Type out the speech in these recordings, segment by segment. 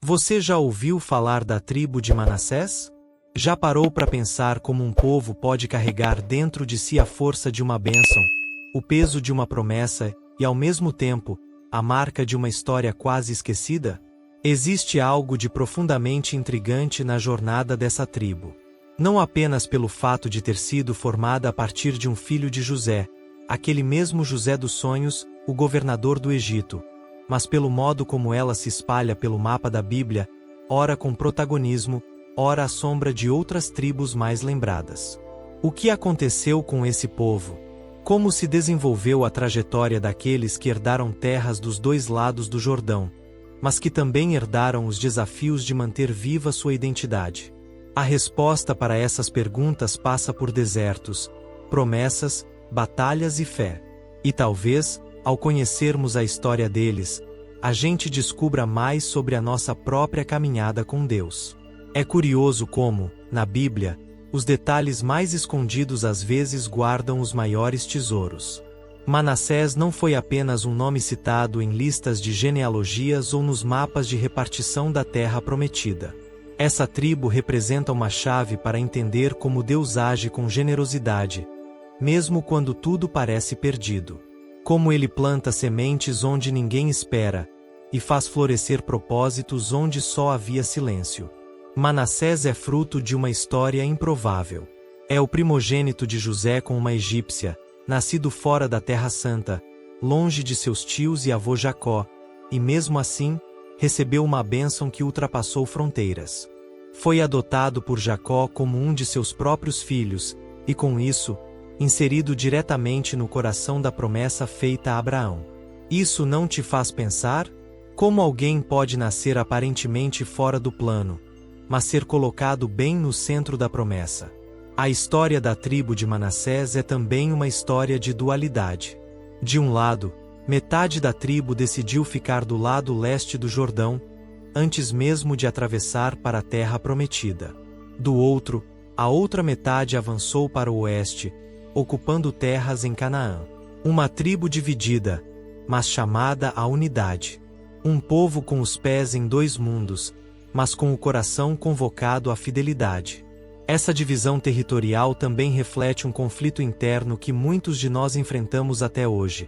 Você já ouviu falar da tribo de Manassés? Já parou para pensar como um povo pode carregar dentro de si a força de uma bênção, o peso de uma promessa e, ao mesmo tempo, a marca de uma história quase esquecida? Existe algo de profundamente intrigante na jornada dessa tribo. Não apenas pelo fato de ter sido formada a partir de um filho de José, aquele mesmo José dos sonhos, o governador do Egito, mas pelo modo como ela se espalha pelo mapa da Bíblia, ora com protagonismo, ora à sombra de outras tribos mais lembradas. O que aconteceu com esse povo? Como se desenvolveu a trajetória daqueles que herdaram terras dos dois lados do Jordão, mas que também herdaram os desafios de manter viva sua identidade? A resposta para essas perguntas passa por desertos, promessas, batalhas e fé. E talvez, ao conhecermos a história deles, a gente descubra mais sobre a nossa própria caminhada com Deus. É curioso como, na Bíblia, os detalhes mais escondidos às vezes guardam os maiores tesouros. Manassés não foi apenas um nome citado em listas de genealogias ou nos mapas de repartição da terra prometida. Essa tribo representa uma chave para entender como Deus age com generosidade, mesmo quando tudo parece perdido. Como Ele planta sementes onde ninguém espera, e faz florescer propósitos onde só havia silêncio. Manassés é fruto de uma história improvável. É o primogênito de José com uma egípcia, nascido fora da Terra Santa, longe de seus tios e avô Jacó, e mesmo assim, recebeu uma bênção que ultrapassou fronteiras. Foi adotado por Jacó como um de seus próprios filhos, e com isso, inserido diretamente no coração da promessa feita a Abraão. Isso não te faz pensar? Como alguém pode nascer aparentemente fora do plano, mas ser colocado bem no centro da promessa? A história da tribo de Manassés é também uma história de dualidade. De um lado, metade da tribo decidiu ficar do lado leste do Jordão, antes mesmo de atravessar para a terra prometida. Do outro, a outra metade avançou para o oeste, ocupando terras em Canaã. Uma tribo dividida, mas chamada à unidade. Um povo com os pés em dois mundos, mas com o coração convocado à fidelidade. Essa divisão territorial também reflete um conflito interno que muitos de nós enfrentamos até hoje.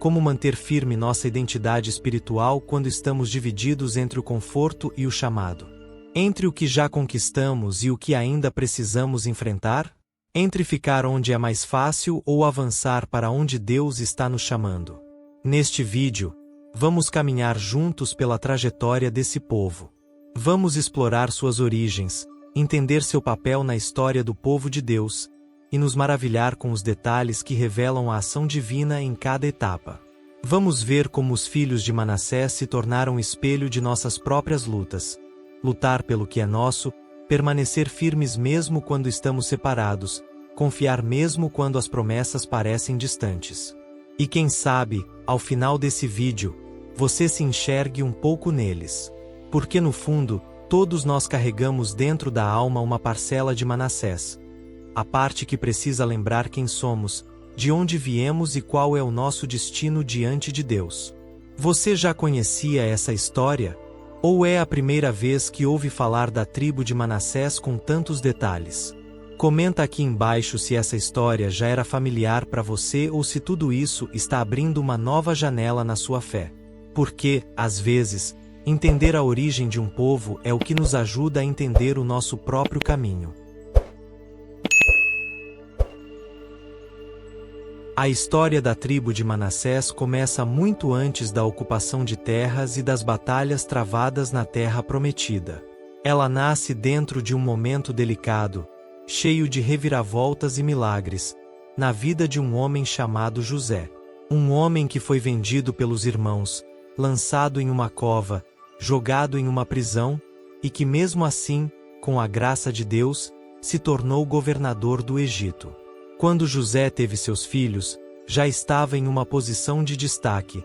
Como manter firme nossa identidade espiritual quando estamos divididos entre o conforto e o chamado? Entre o que já conquistamos e o que ainda precisamos enfrentar? Entre ficar onde é mais fácil ou avançar para onde Deus está nos chamando? Neste vídeo, vamos caminhar juntos pela trajetória desse povo. Vamos explorar suas origens, entender seu papel na história do povo de Deus, e nos maravilhar com os detalhes que revelam a ação divina em cada etapa. Vamos ver como os filhos de Manassés se tornaram espelho de nossas próprias lutas. Lutar pelo que é nosso, permanecer firmes mesmo quando estamos separados, confiar mesmo quando as promessas parecem distantes. E quem sabe, ao final desse vídeo, você se enxergue um pouco neles. Porque no fundo, todos nós carregamos dentro da alma uma parcela de Manassés. A parte que precisa lembrar quem somos, de onde viemos e qual é o nosso destino diante de Deus. Você já conhecia essa história? Ou é a primeira vez que ouve falar da tribo de Manassés com tantos detalhes? Comenta aqui embaixo se essa história já era familiar para você ou se tudo isso está abrindo uma nova janela na sua fé. Porque, às vezes, entender a origem de um povo é o que nos ajuda a entender o nosso próprio caminho. A história da tribo de Manassés começa muito antes da ocupação de terras e das batalhas travadas na terra prometida. Ela nasce dentro de um momento delicado, cheio de reviravoltas e milagres, na vida de um homem chamado José. Um homem que foi vendido pelos irmãos, lançado em uma cova, jogado em uma prisão, e que mesmo assim, com a graça de Deus, se tornou governador do Egito. Quando José teve seus filhos, já estava em uma posição de destaque,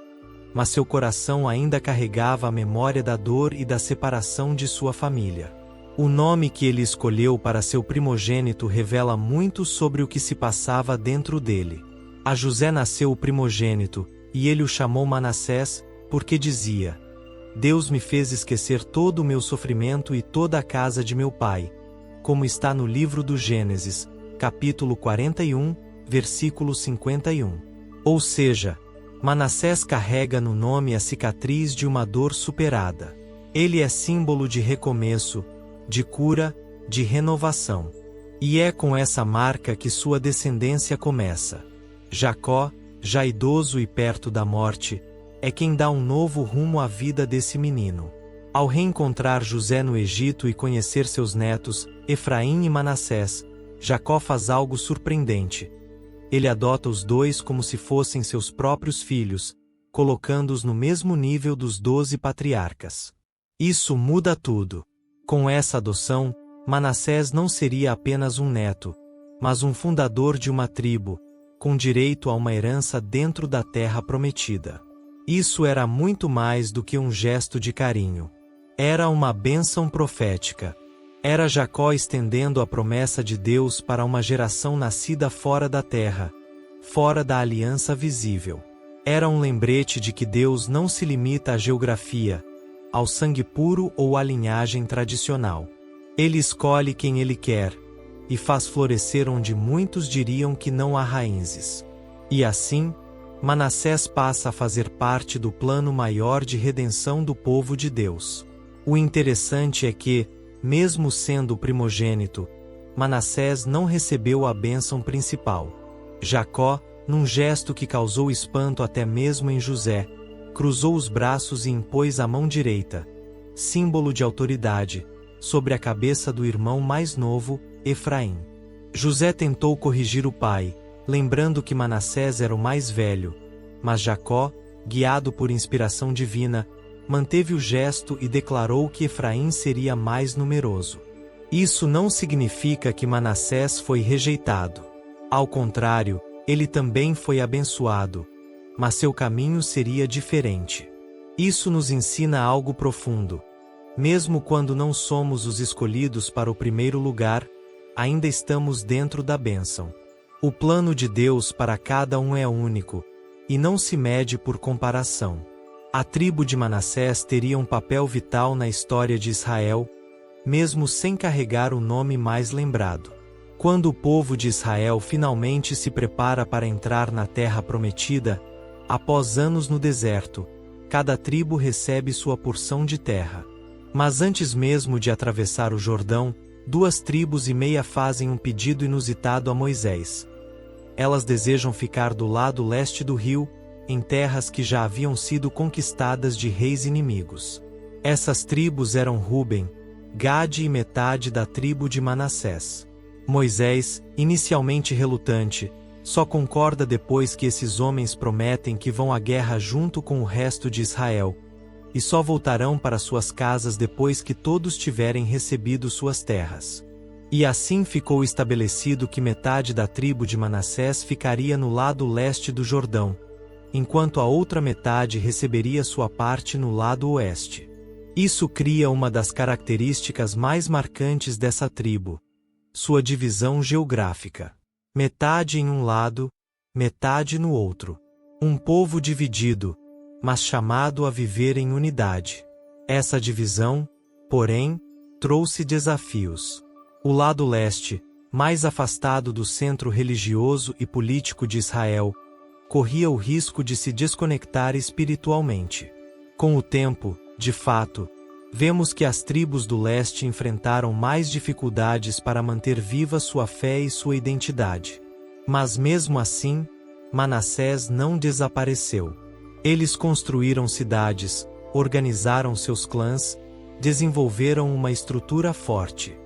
mas seu coração ainda carregava a memória da dor e da separação de sua família. O nome que ele escolheu para seu primogênito revela muito sobre o que se passava dentro dele. A José nasceu o primogênito, e ele o chamou Manassés, porque dizia: Deus me fez esquecer todo o meu sofrimento e toda a casa de meu pai, como está no livro do Gênesis, capítulo 41, versículo 51. Ou seja, Manassés carrega no nome a cicatriz de uma dor superada. Ele é símbolo de recomeço, de cura, de renovação. E é com essa marca que sua descendência começa. Jacó, já idoso e perto da morte, é quem dá um novo rumo à vida desse menino. Ao reencontrar José no Egito e conhecer seus netos, Efraim e Manassés, Jacó faz algo surpreendente. Ele adota os dois como se fossem seus próprios filhos, colocando-os no mesmo nível dos 12 patriarcas. Isso muda tudo. Com essa adoção, Manassés não seria apenas um neto, mas um fundador de uma tribo, com direito a uma herança dentro da terra prometida. Isso era muito mais do que um gesto de carinho. Era uma bênção profética. Era Jacó estendendo a promessa de Deus para uma geração nascida fora da terra, fora da aliança visível. Era um lembrete de que Deus não se limita à geografia, ao sangue puro ou à linhagem tradicional. Ele escolhe quem Ele quer, e faz florescer onde muitos diriam que não há raízes. E assim, Manassés passa a fazer parte do plano maior de redenção do povo de Deus. O interessante é que, mesmo sendo o primogênito, Manassés não recebeu a bênção principal. Jacó, num gesto que causou espanto até mesmo em José, cruzou os braços e impôs a mão direita, símbolo de autoridade, sobre a cabeça do irmão mais novo, Efraim. José tentou corrigir o pai, lembrando que Manassés era o mais velho, mas Jacó, guiado por inspiração divina, manteve o gesto e declarou que Efraim seria mais numeroso. Isso não significa que Manassés foi rejeitado. Ao contrário, ele também foi abençoado, mas seu caminho seria diferente. Isso nos ensina algo profundo. Mesmo quando não somos os escolhidos para o primeiro lugar, ainda estamos dentro da bênção. O plano de Deus para cada um é único, e não se mede por comparação. A tribo de Manassés teria um papel vital na história de Israel, mesmo sem carregar o nome mais lembrado. Quando o povo de Israel finalmente se prepara para entrar na terra prometida, após anos no deserto, cada tribo recebe sua porção de terra. Mas antes mesmo de atravessar o Jordão, 2 tribos e meia fazem um pedido inusitado a Moisés. Elas desejam ficar do lado leste do rio, em terras que já haviam sido conquistadas de reis inimigos. Essas tribos eram Ruben, Gade e metade da tribo de Manassés. Moisés, inicialmente relutante, só concorda depois que esses homens prometem que vão à guerra junto com o resto de Israel, e só voltarão para suas casas depois que todos tiverem recebido suas terras. E assim ficou estabelecido que metade da tribo de Manassés ficaria no lado leste do Jordão, enquanto a outra metade receberia sua parte no lado oeste. Isso cria uma das características mais marcantes dessa tribo: sua divisão geográfica. Metade em um lado, metade no outro. Um povo dividido, mas chamado a viver em unidade. Essa divisão, porém, trouxe desafios. O lado leste, mais afastado do centro religioso e político de Israel, corria o risco de se desconectar espiritualmente. Com o tempo, de fato, vemos que as tribos do leste enfrentaram mais dificuldades para manter viva sua fé e sua identidade. Mas mesmo assim, Manassés não desapareceu. Eles construíram cidades, organizaram seus clãs, desenvolveram uma estrutura forte.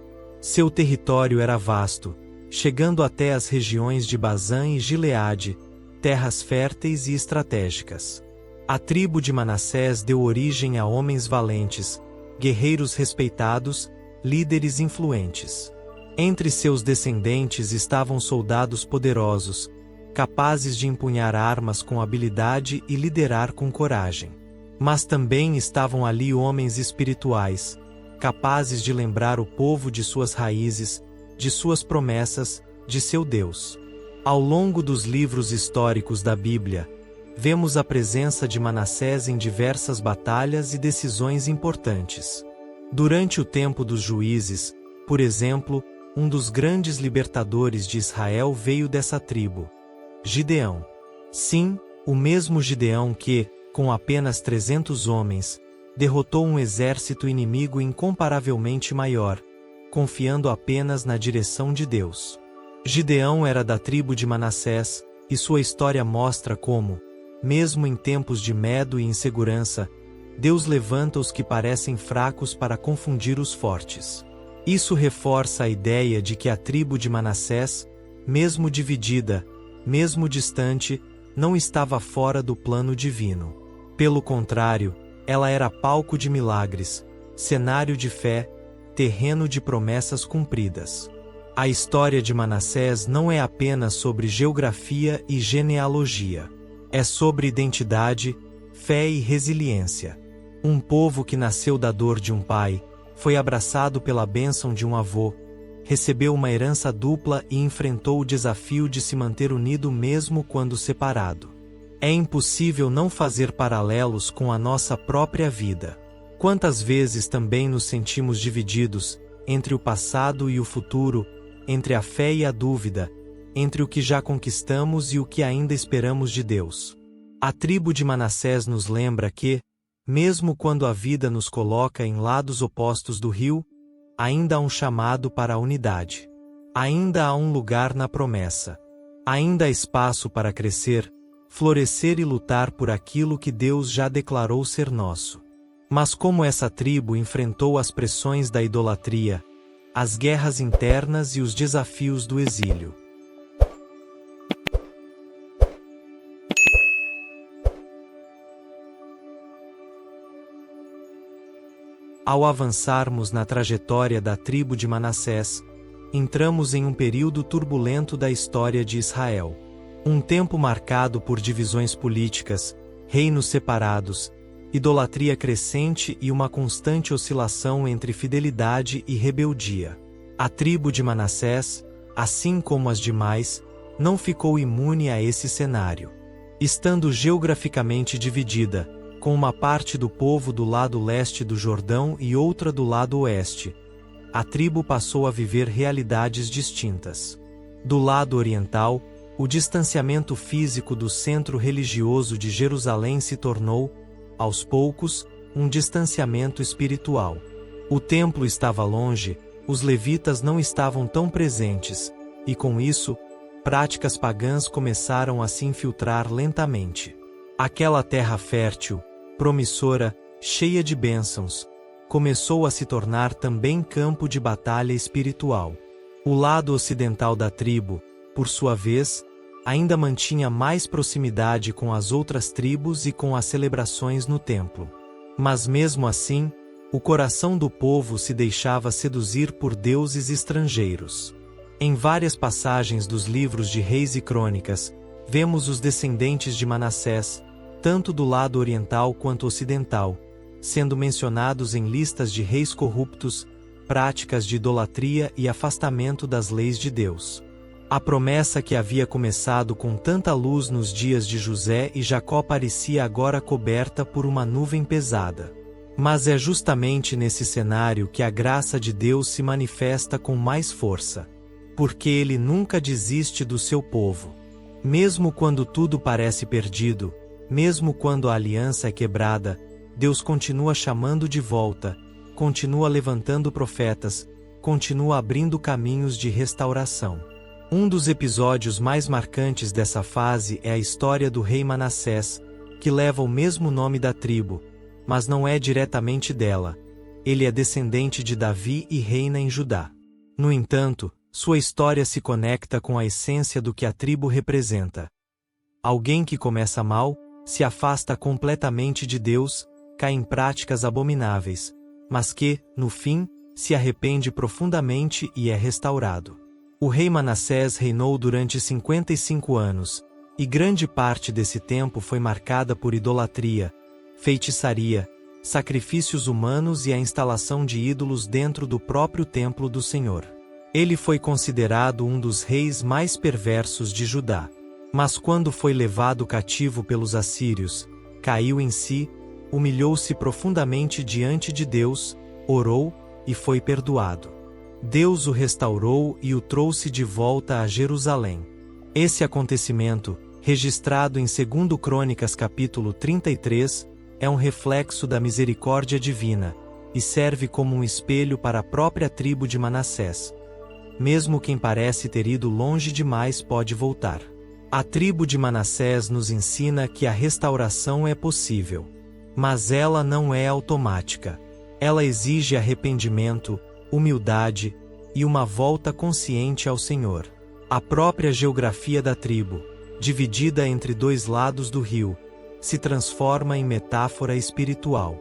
Seu território era vasto, chegando até as regiões de Bazã e Gileade, terras férteis e estratégicas. A tribo de Manassés deu origem a homens valentes, guerreiros respeitados, líderes influentes. Entre seus descendentes estavam soldados poderosos, capazes de empunhar armas com habilidade e liderar com coragem. Mas também estavam ali homens espirituais, capazes de lembrar o povo de suas raízes, de suas promessas, de seu Deus. Ao longo dos livros históricos da Bíblia, vemos a presença de Manassés em diversas batalhas e decisões importantes. Durante o tempo dos juízes, por exemplo, um dos grandes libertadores de Israel veio dessa tribo, Gideão. Sim, o mesmo Gideão que, com apenas 300 homens, derrotou um exército inimigo incomparavelmente maior, confiando apenas na direção de Deus. Gideão era da tribo de Manassés, e sua história mostra como, mesmo em tempos de medo e insegurança, Deus levanta os que parecem fracos para confundir os fortes. Isso reforça a ideia de que a tribo de Manassés, mesmo dividida, mesmo distante, não estava fora do plano divino. Pelo contrário, ela era palco de milagres, cenário de fé, terreno de promessas cumpridas. A história de Manassés não é apenas sobre geografia e genealogia. É sobre identidade, fé e resiliência. Um povo que nasceu da dor de um pai, foi abraçado pela bênção de um avô, recebeu uma herança dupla e enfrentou o desafio de se manter unido mesmo quando separado. É impossível não fazer paralelos com a nossa própria vida. Quantas vezes também nos sentimos divididos entre o passado e o futuro, entre a fé e a dúvida, entre o que já conquistamos e o que ainda esperamos de Deus. A tribo de Manassés nos lembra que, mesmo quando a vida nos coloca em lados opostos do rio, ainda há um chamado para a unidade. Ainda há um lugar na promessa. Ainda há espaço para crescer, florescer e lutar por aquilo que Deus já declarou ser nosso. Mas como essa tribo enfrentou as pressões da idolatria, as guerras internas e os desafios do exílio? Ao avançarmos na trajetória da tribo de Manassés, entramos em um período turbulento da história de Israel. Um tempo marcado por divisões políticas, reinos separados, idolatria crescente e uma constante oscilação entre fidelidade e rebeldia. A tribo de Manassés, assim como as demais, não ficou imune a esse cenário. Estando geograficamente dividida, com uma parte do povo do lado leste do Jordão e outra do lado oeste, a tribo passou a viver realidades distintas. Do lado oriental, o distanciamento físico do centro religioso de Jerusalém se tornou, aos poucos, um distanciamento espiritual. O templo estava longe, os levitas não estavam tão presentes, e com isso, práticas pagãs começaram a se infiltrar lentamente. Aquela terra fértil, promissora, cheia de bênçãos, começou a se tornar também campo de batalha espiritual. O lado ocidental da tribo, por sua vez, ainda mantinha mais proximidade com as outras tribos e com as celebrações no templo. Mas mesmo assim, o coração do povo se deixava seduzir por deuses estrangeiros. Em várias passagens dos livros de Reis e Crônicas, vemos os descendentes de Manassés, tanto do lado oriental quanto ocidental, sendo mencionados em listas de reis corruptos, práticas de idolatria e afastamento das leis de Deus. A promessa que havia começado com tanta luz nos dias de José e Jacó parecia agora coberta por uma nuvem pesada. Mas é justamente nesse cenário que a graça de Deus se manifesta com mais força. Porque Ele nunca desiste do seu povo. Mesmo quando tudo parece perdido, mesmo quando a aliança é quebrada, Deus continua chamando de volta, continua levantando profetas, continua abrindo caminhos de restauração. Um dos episódios mais marcantes dessa fase é a história do rei Manassés, que leva o mesmo nome da tribo, mas não é diretamente dela. Ele é descendente de Davi e reina em Judá. No entanto, sua história se conecta com a essência do que a tribo representa. Alguém que começa mal, se afasta completamente de Deus, cai em práticas abomináveis, mas que, no fim, se arrepende profundamente e é restaurado. O rei Manassés reinou durante 55 anos, e grande parte desse tempo foi marcada por idolatria, feitiçaria, sacrifícios humanos e a instalação de ídolos dentro do próprio templo do Senhor. Ele foi considerado um dos reis mais perversos de Judá. Mas quando foi levado cativo pelos assírios, caiu em si, humilhou-se profundamente diante de Deus, orou, e foi perdoado. Deus o restaurou e o trouxe de volta a Jerusalém. Esse acontecimento, registrado em 2 Crônicas capítulo 33, é um reflexo da misericórdia divina, e serve como um espelho para a própria tribo de Manassés. Mesmo quem parece ter ido longe demais pode voltar. A tribo de Manassés nos ensina que a restauração é possível. Mas ela não é automática. Ela exige arrependimento, humildade e uma volta consciente ao Senhor. A própria geografia da tribo, dividida entre dois lados do rio, se transforma em metáfora espiritual.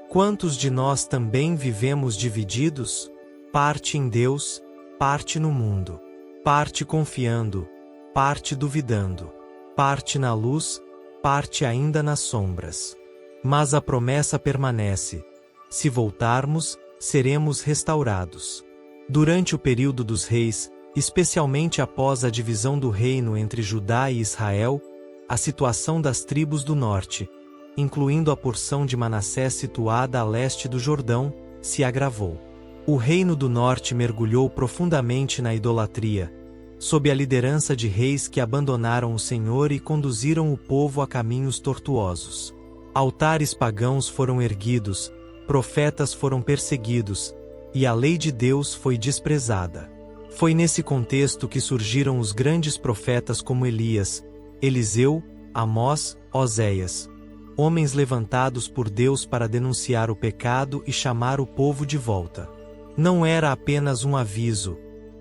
Quantos de nós também vivemos divididos? Parte em Deus, parte no mundo. Parte confiando, parte duvidando. Parte na luz, parte ainda nas sombras. Mas a promessa permanece. Se voltarmos, seremos restaurados. Durante o período dos reis, especialmente após a divisão do reino entre Judá e Israel, a situação das tribos do norte, incluindo a porção de Manassés situada a leste do Jordão, se agravou. O reino do norte mergulhou profundamente na idolatria, sob a liderança de reis que abandonaram o Senhor e conduziram o povo a caminhos tortuosos. Altares pagãos foram erguidos, profetas foram perseguidos, e a lei de Deus foi desprezada. Foi nesse contexto que surgiram os grandes profetas como Elias, Eliseu, Amós, Oséias. Homens levantados por Deus para denunciar o pecado e chamar o povo de volta. Não era apenas um aviso,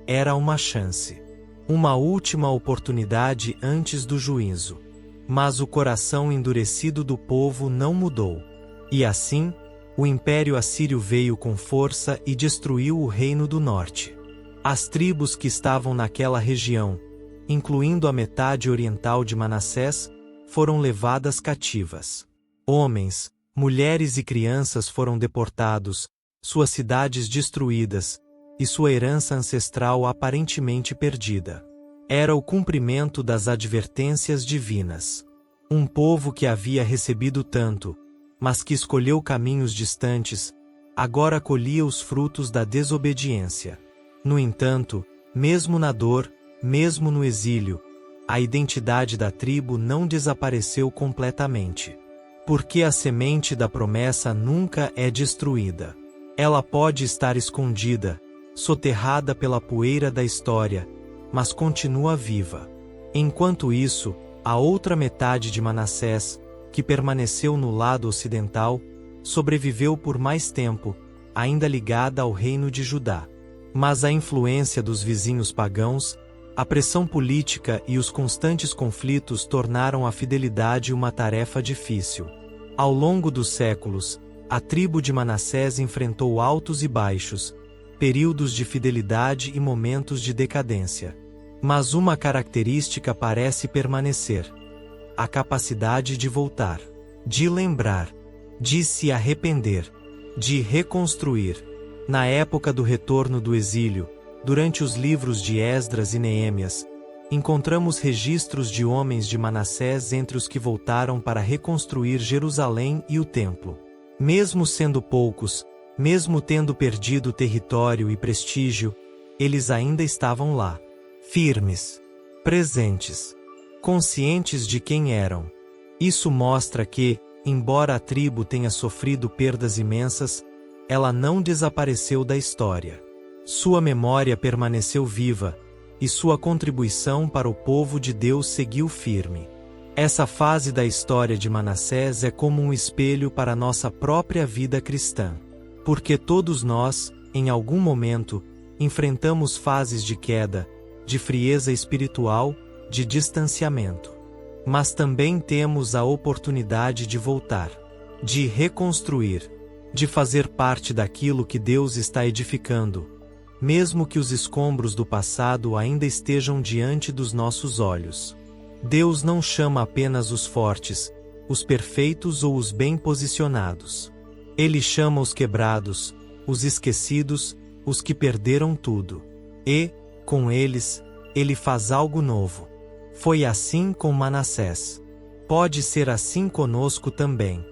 era uma chance. Uma última oportunidade antes do juízo. Mas o coração endurecido do povo não mudou. E assim, o Império Assírio veio com força e destruiu o reino do norte. As tribos que estavam naquela região, incluindo a metade oriental de Manassés, foram levadas cativas. Homens, mulheres e crianças foram deportados, suas cidades destruídas, e sua herança ancestral aparentemente perdida. Era o cumprimento das advertências divinas. Um povo que havia recebido tanto, mas que escolheu caminhos distantes, agora colhia os frutos da desobediência. No entanto, mesmo na dor, mesmo no exílio, a identidade da tribo não desapareceu completamente. Porque a semente da promessa nunca é destruída. Ela pode estar escondida, soterrada pela poeira da história, mas continua viva. Enquanto isso, a outra metade de Manassés, que permaneceu no lado ocidental, sobreviveu por mais tempo, ainda ligada ao reino de Judá. Mas a influência dos vizinhos pagãos, a pressão política e os constantes conflitos tornaram a fidelidade uma tarefa difícil. Ao longo dos séculos, a tribo de Manassés enfrentou altos e baixos, períodos de fidelidade e momentos de decadência. Mas uma característica parece permanecer: a capacidade de voltar, de lembrar, de se arrepender, de reconstruir. Na época do retorno do exílio, durante os livros de Esdras e Neemias, encontramos registros de homens de Manassés entre os que voltaram para reconstruir Jerusalém e o templo. Mesmo sendo poucos, mesmo tendo perdido território e prestígio, eles ainda estavam lá, firmes, presentes, conscientes de quem eram. Isso mostra que, embora a tribo tenha sofrido perdas imensas, ela não desapareceu da história. Sua memória permaneceu viva, e sua contribuição para o povo de Deus seguiu firme. Essa fase da história de Manassés é como um espelho para nossa própria vida cristã. Porque todos nós, em algum momento, enfrentamos fases de queda, de frieza espiritual, de distanciamento. Mas também temos a oportunidade de voltar, de reconstruir, de fazer parte daquilo que Deus está edificando, mesmo que os escombros do passado ainda estejam diante dos nossos olhos. Deus não chama apenas os fortes, os perfeitos ou os bem posicionados. Ele chama os quebrados, os esquecidos, os que perderam tudo. E, com eles, Ele faz algo novo. Foi assim com Manassés. Pode ser assim conosco também.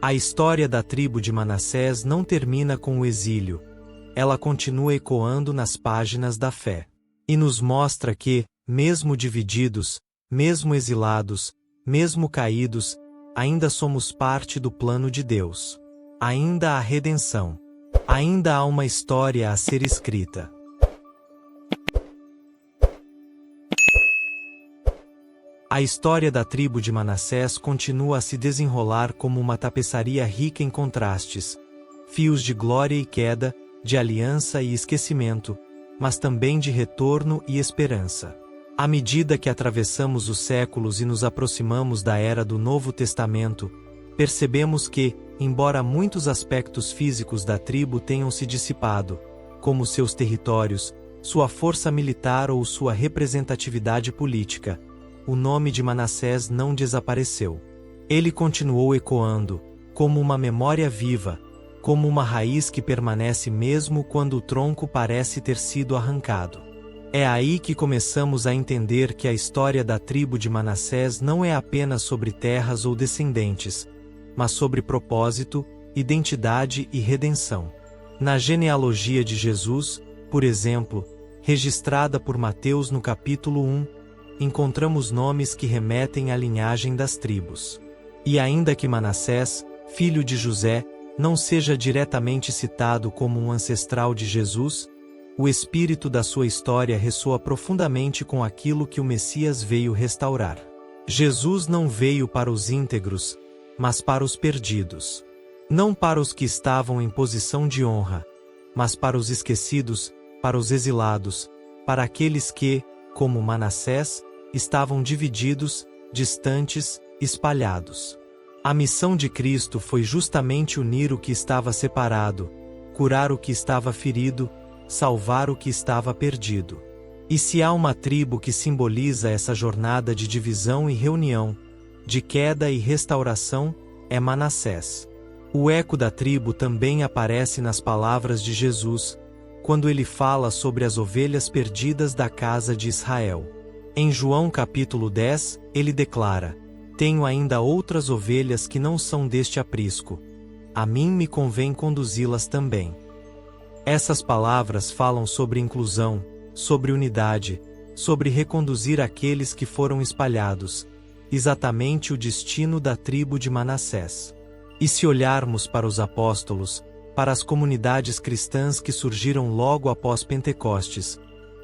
A história da tribo de Manassés não termina com o exílio. Ela continua ecoando nas páginas da fé. E nos mostra que, mesmo divididos, mesmo exilados, mesmo caídos, ainda somos parte do plano de Deus. Ainda há redenção. Ainda há uma história a ser escrita. A história da tribo de Manassés continua a se desenrolar como uma tapeçaria rica em contrastes, fios de glória e queda, de aliança e esquecimento, mas também de retorno e esperança. À medida que atravessamos os séculos e nos aproximamos da era do Novo Testamento, percebemos que, embora muitos aspectos físicos da tribo tenham se dissipado, como seus territórios, sua força militar ou sua representatividade política, o nome de Manassés não desapareceu. Ele continuou ecoando, como uma memória viva, como uma raiz que permanece mesmo quando o tronco parece ter sido arrancado. É aí que começamos a entender que a história da tribo de Manassés não é apenas sobre terras ou descendentes, mas sobre propósito, identidade e redenção. Na genealogia de Jesus, por exemplo, registrada por Mateus no capítulo 1, encontramos nomes que remetem à linhagem das tribos. E ainda que Manassés, filho de José, não seja diretamente citado como um ancestral de Jesus, o espírito da sua história ressoa profundamente com aquilo que o Messias veio restaurar. Jesus não veio para os íntegros, mas para os perdidos. Não para os que estavam em posição de honra, mas para os esquecidos, para os exilados, para aqueles que, como Manassés, estavam divididos, distantes, espalhados. A missão de Cristo foi justamente unir o que estava separado, curar o que estava ferido, salvar o que estava perdido. E se há uma tribo que simboliza essa jornada de divisão e reunião, de queda e restauração, é Manassés. O eco da tribo também aparece nas palavras de Jesus, quando ele fala sobre as ovelhas perdidas da casa de Israel. Em João capítulo 10, ele declara: "Tenho ainda outras ovelhas que não são deste aprisco. A mim me convém conduzi-las também." Essas palavras falam sobre inclusão, sobre unidade, sobre reconduzir aqueles que foram espalhados, exatamente o destino da tribo de Manassés. E se olharmos para os apóstolos, para as comunidades cristãs que surgiram logo após Pentecostes,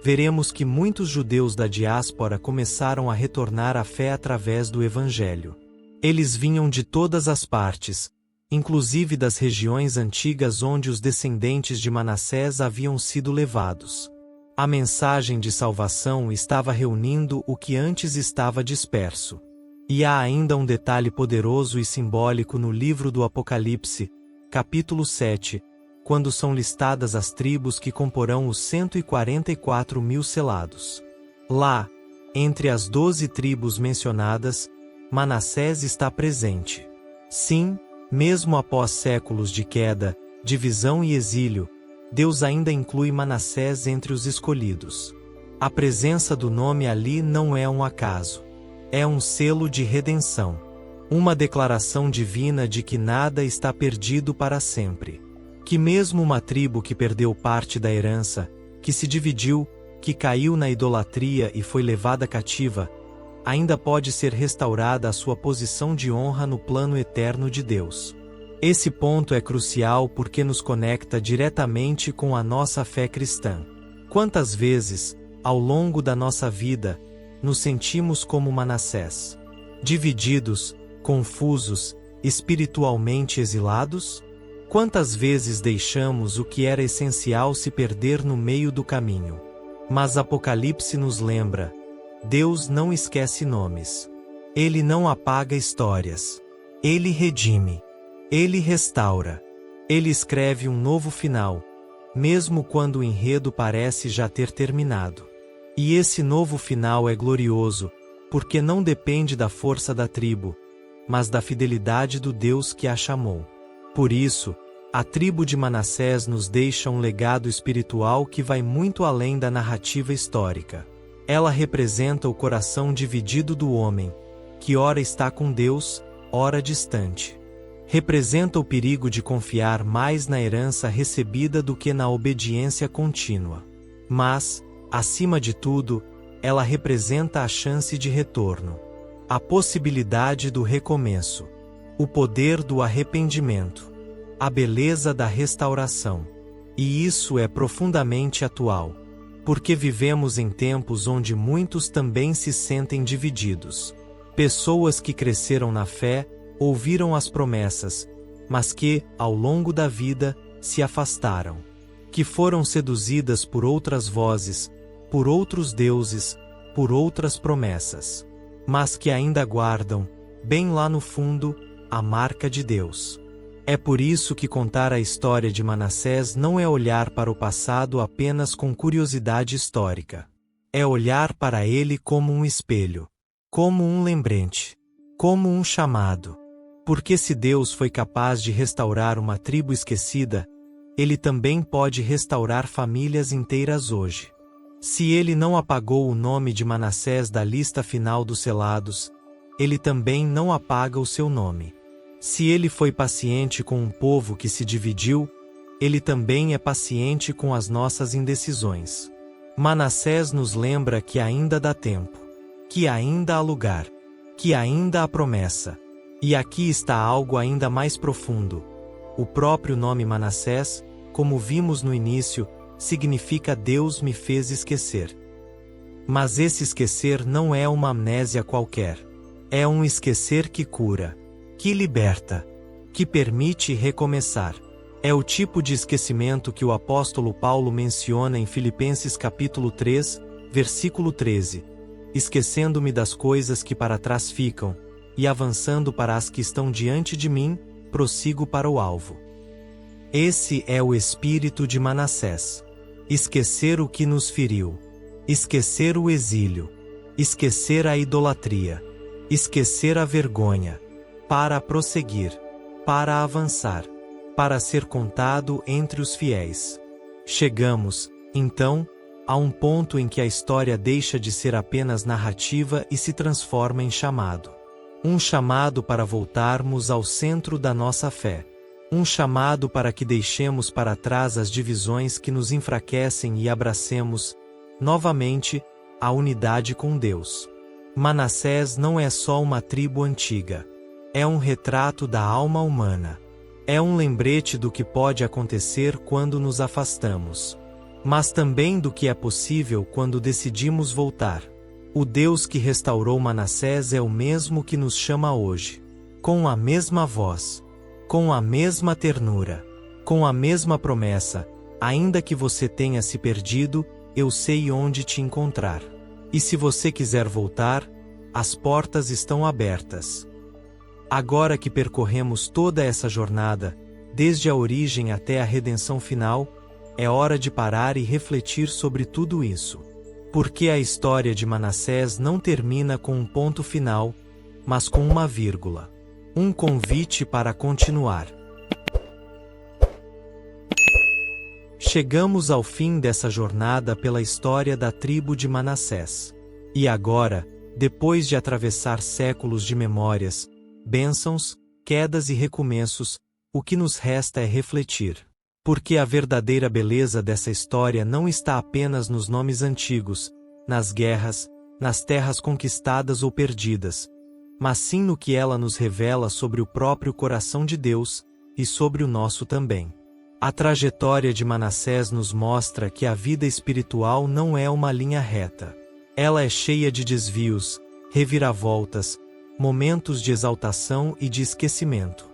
veremos que muitos judeus da diáspora começaram a retornar à fé através do Evangelho. Eles vinham de todas as partes, inclusive das regiões antigas onde os descendentes de Manassés haviam sido levados. A mensagem de salvação estava reunindo o que antes estava disperso. E há ainda um detalhe poderoso e simbólico no livro do Apocalipse, capítulo 7, quando são listadas as tribos que comporão os 144.000 selados. Lá, entre as 12 tribos mencionadas, Manassés está presente. Sim, mesmo após séculos de queda, divisão e exílio, Deus ainda inclui Manassés entre os escolhidos. A presença do nome ali não é um acaso. É um selo de redenção. Uma declaração divina de que nada está perdido para sempre. Que mesmo uma tribo que perdeu parte da herança, que se dividiu, que caiu na idolatria e foi levada cativa, ainda pode ser restaurada à sua posição de honra no plano eterno de Deus. Esse ponto é crucial porque nos conecta diretamente com a nossa fé cristã. Quantas vezes, ao longo da nossa vida, nos sentimos como Manassés? Divididos, confusos, espiritualmente exilados? Quantas vezes deixamos o que era essencial se perder no meio do caminho? Mas Apocalipse nos lembra: Deus não esquece nomes. Ele não apaga histórias. Ele redime. Ele restaura. Ele escreve um novo final, mesmo quando o enredo parece já ter terminado. E esse novo final é glorioso, porque não depende da força da tribo, mas da fidelidade do Deus que a chamou. Por isso, a tribo de Manassés nos deixa um legado espiritual que vai muito além da narrativa histórica. Ela representa o coração dividido do homem, que ora está com Deus, ora distante. Representa o perigo de confiar mais na herança recebida do que na obediência contínua. Mas, acima de tudo, ela representa a chance de retorno, a possibilidade do recomeço, o poder do arrependimento, a beleza da restauração. E isso é profundamente atual, porque vivemos em tempos onde muitos também se sentem divididos. Pessoas que cresceram na fé, ouviram as promessas, mas que, ao longo da vida, se afastaram. Que foram seduzidas por outras vozes, por outros deuses, por outras promessas. Mas que ainda guardam, bem lá no fundo, a marca de Deus. É por isso que contar a história de Manassés não é olhar para o passado apenas com curiosidade histórica. É olhar para ele como um espelho, como um lembrete, como um chamado. Porque se Deus foi capaz de restaurar uma tribo esquecida, Ele também pode restaurar famílias inteiras hoje. Se Ele não apagou o nome de Manassés da lista final dos selados, Ele também não apaga o seu nome. Se Ele foi paciente com um povo que se dividiu, Ele também é paciente com as nossas indecisões. Manassés nos lembra que ainda dá tempo, que ainda há lugar, que ainda há promessa. E aqui está algo ainda mais profundo. O próprio nome Manassés, como vimos no início, significa Deus me fez esquecer. Mas esse esquecer não é uma amnésia qualquer. É um esquecer que cura, que liberta, que permite recomeçar. É o tipo de esquecimento que o apóstolo Paulo menciona em Filipenses capítulo 3, versículo 13. Esquecendo-me das coisas que para trás ficam, e avançando para as que estão diante de mim, prossigo para o alvo. Esse é o espírito de Manassés. Esquecer o que nos feriu. Esquecer o exílio. Esquecer a idolatria. Esquecer a vergonha. Para prosseguir. Para avançar. Para ser contado entre os fiéis. Chegamos, então, a um ponto em que a história deixa de ser apenas narrativa e se transforma em chamado. Um chamado para voltarmos ao centro da nossa fé. Um chamado para que deixemos para trás as divisões que nos enfraquecem e abracemos, novamente, a unidade com Deus. Manassés não é só uma tribo antiga. É um retrato da alma humana. É um lembrete do que pode acontecer quando nos afastamos. Mas também do que é possível quando decidimos voltar. O Deus que restaurou Manassés é o mesmo que nos chama hoje. Com a mesma voz. Com a mesma ternura. Com a mesma promessa. Ainda que você tenha se perdido, eu sei onde te encontrar. E se você quiser voltar, as portas estão abertas. Agora que percorremos toda essa jornada, desde a origem até a redenção final, é hora de parar e refletir sobre tudo isso. Porque a história de Manassés não termina com um ponto final, mas com uma vírgula. Um convite para continuar. Chegamos ao fim dessa jornada pela história da tribo de Manassés. E agora, depois de atravessar séculos de memórias, bênçãos, quedas e recomeços, o que nos resta é refletir. Porque a verdadeira beleza dessa história não está apenas nos nomes antigos, nas guerras, nas terras conquistadas ou perdidas, mas sim no que ela nos revela sobre o próprio coração de Deus, e sobre o nosso também. A trajetória de Manassés nos mostra que a vida espiritual não é uma linha reta. Ela é cheia de desvios, reviravoltas, momentos de exaltação e de esquecimento.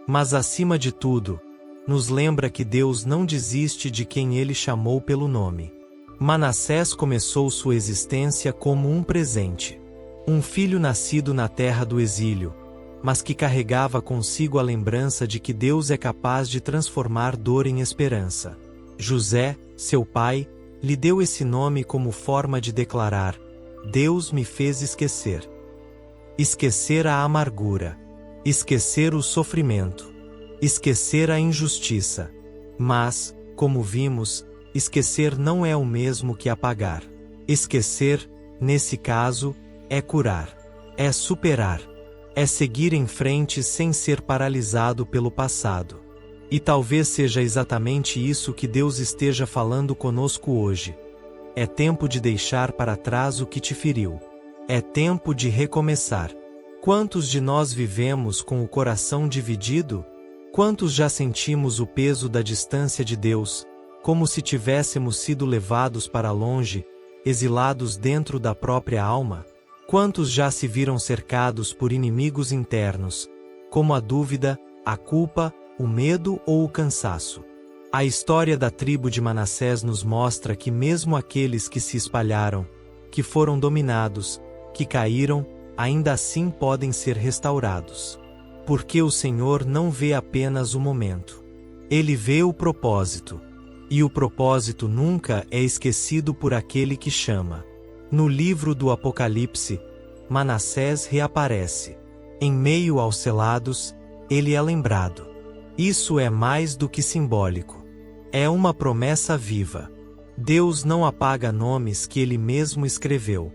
Mas acima de tudo, nos lembra que Deus não desiste de quem Ele chamou pelo nome. Manassés começou sua existência como um presente. Um filho nascido na terra do exílio, mas que carregava consigo a lembrança de que Deus é capaz de transformar dor em esperança. José, seu pai, lhe deu esse nome como forma de declarar: Deus me fez esquecer. Esquecer a amargura. Esquecer o sofrimento. Esquecer a injustiça. Mas, como vimos, esquecer não é o mesmo que apagar. Esquecer, Nesse caso, é curar, é superar, é seguir em frente sem ser paralisado pelo passado. E talvez seja exatamente isso que Deus esteja falando conosco hoje. É tempo de deixar para trás o que te feriu. É tempo de recomeçar. Quantos de nós vivemos com o coração dividido? Quantos já sentimos o peso da distância de Deus, como se tivéssemos sido levados para longe, exilados dentro da própria alma? Quantos já se viram cercados por inimigos internos, como a dúvida, a culpa, o medo ou o cansaço? A história da tribo de Manassés nos mostra que mesmo aqueles que se espalharam, que foram dominados, que caíram, ainda assim podem ser restaurados. Porque o Senhor não vê apenas o momento. Ele vê o propósito. E o propósito nunca é esquecido por aquele que chama. No livro do Apocalipse, Manassés reaparece. Em meio aos selados, ele é lembrado. Isso é mais do que simbólico. É uma promessa viva. Deus não apaga nomes que ele mesmo escreveu.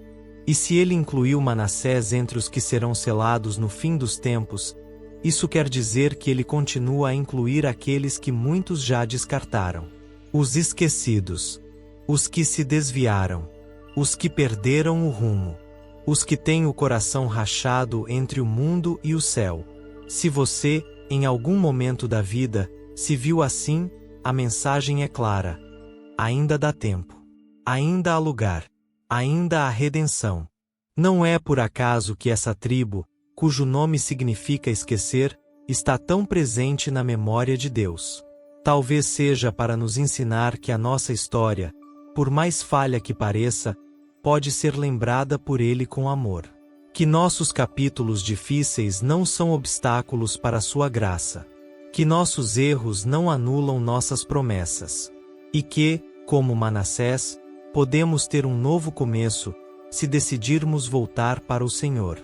E se ele incluiu Manassés entre os que serão selados no fim dos tempos, isso quer dizer que ele continua a incluir aqueles que muitos já descartaram. Os esquecidos. Os que se desviaram. Os que perderam o rumo. Os que têm o coração rachado entre o mundo e o céu. Se você, em algum momento da vida, se viu assim, a mensagem é clara. Ainda dá tempo. Ainda há lugar. Ainda há redenção. Não é por acaso que essa tribo, cujo nome significa esquecer, está tão presente na memória de Deus. Talvez seja para nos ensinar que a nossa história, por mais falha que pareça, pode ser lembrada por Ele com amor. Que nossos capítulos difíceis não são obstáculos para a sua graça. Que nossos erros não anulam nossas promessas. E que, como Manassés, podemos ter um novo começo, se decidirmos voltar para o Senhor.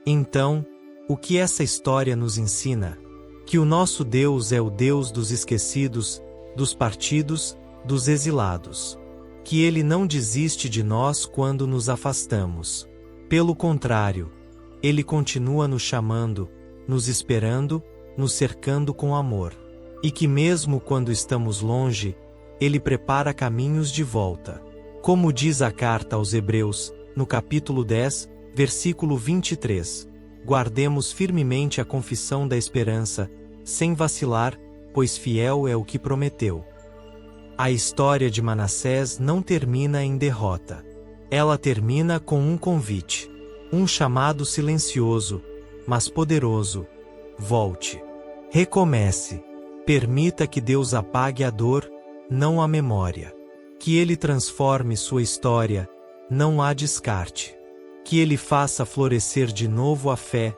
Então, o que essa história nos ensina? Que o nosso Deus é o Deus dos esquecidos, dos partidos, dos exilados. Que Ele não desiste de nós quando nos afastamos. Pelo contrário, Ele continua nos chamando, nos esperando, nos cercando com amor. E que mesmo quando estamos longe, Ele prepara caminhos de volta. Como diz a carta aos Hebreus, no capítulo 10, versículo 23, guardemos firmemente a confissão da esperança, sem vacilar, pois fiel é o que prometeu. A história de Manassés não termina em derrota. Ela termina com um convite. Um chamado silencioso, mas poderoso. Volte. Recomece. Permita que Deus apague a dor, não a memória. Que Ele transforme sua história, não a descarte. Que Ele faça florescer de novo a fé,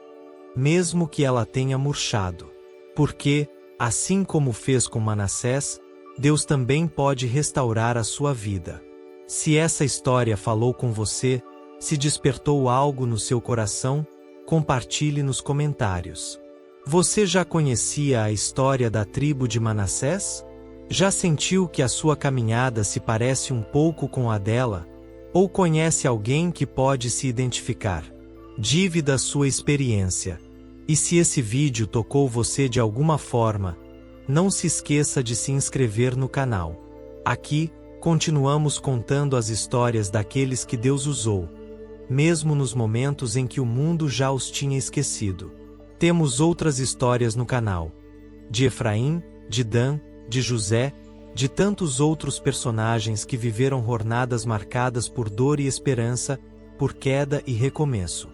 mesmo que ela tenha murchado. Porque, assim como fez com Manassés, Deus também pode restaurar a sua vida. Se essa história falou com você, se despertou algo no seu coração, compartilhe nos comentários. Você já conhecia a história da tribo de Manassés? Já sentiu que a sua caminhada se parece um pouco com a dela? Ou conhece alguém que pode se identificar? Divida sua experiência. E se esse vídeo tocou você de alguma forma, não se esqueça de se inscrever no canal. Aqui, continuamos contando as histórias daqueles que Deus usou, mesmo nos momentos em que o mundo já os tinha esquecido. Temos outras histórias no canal. De Efraim, de Dan, de José, de tantos outros personagens que viveram jornadas marcadas por dor e esperança, por queda e recomeço.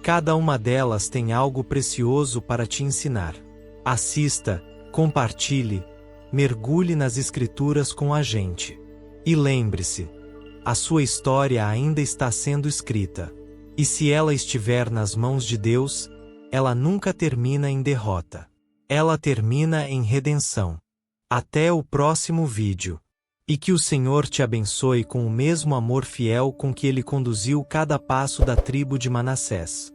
Cada uma delas tem algo precioso para te ensinar. Assista, compartilhe, mergulhe nas Escrituras com a gente. E lembre-se, a sua história ainda está sendo escrita. E se ela estiver nas mãos de Deus, ela nunca termina em derrota. Ela termina em redenção. Até o próximo vídeo. E que o Senhor te abençoe com o mesmo amor fiel com que Ele conduziu cada passo da tribo de Manassés.